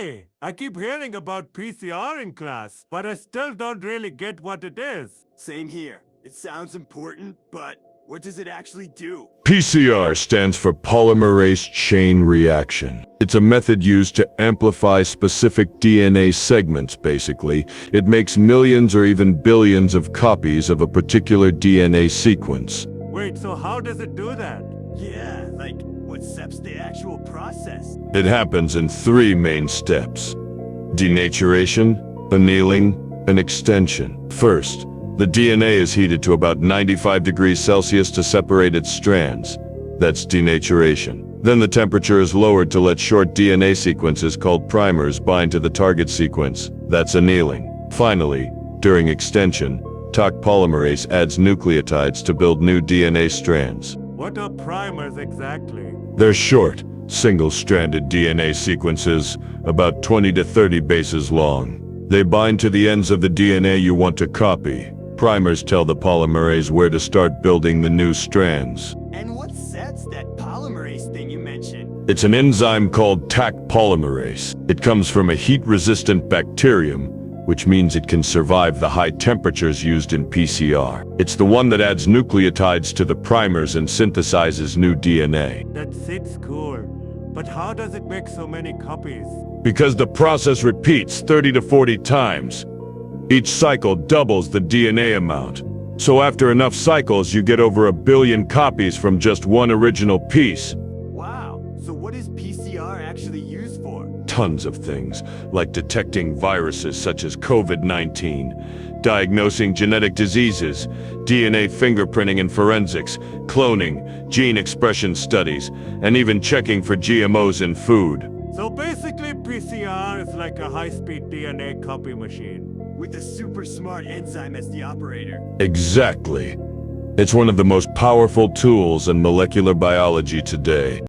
Hey, I keep hearing about PCR in class, but I still don't really get what it is. Same here. It sounds important, but what does it actually do? PCR stands for polymerase chain reaction. It's a method used to amplify specific DNA segments, basically. It makes millions or even billions of copies of a particular DNA sequence. Wait, so how does it do that? Yeah, like, what steps the actual process? It happens in three main steps: denaturation, annealing, and extension. First, the DNA is heated to about 95 degrees Celsius to separate its strands. That's denaturation. Then the temperature is lowered to let short DNA sequences called primers bind to the target sequence. That's annealing. Finally, during extension, Taq polymerase adds nucleotides to build new DNA strands. What are primers exactly? They're short, single-stranded DNA sequences, about 20 to 30 bases long. They bind to the ends of the DNA you want to copy. Primers tell the polymerase where to start building the new strands. And what sets that polymerase thing you mentioned? It's an enzyme called Taq polymerase. It comes from a heat-resistant bacterium, which means it can survive the high temperatures used in PCR. It's the one that adds nucleotides to the primers and synthesizes new DNA. That seems cool. But how does it make so many copies? Because the process repeats 30 to 40 times. Each cycle doubles the DNA amount. So after enough cycles, you get over 1 billion copies from just one original piece. Wow, so what is PCR actually used for? Tons of things, like detecting viruses such as COVID-19, diagnosing genetic diseases, DNA fingerprinting and forensics, cloning, gene expression studies, and even checking for GMOs in food. So basically PCR is like a high-speed DNA copy machine. With a super smart enzyme as the operator. Exactly. It's one of the most powerful tools in molecular biology today.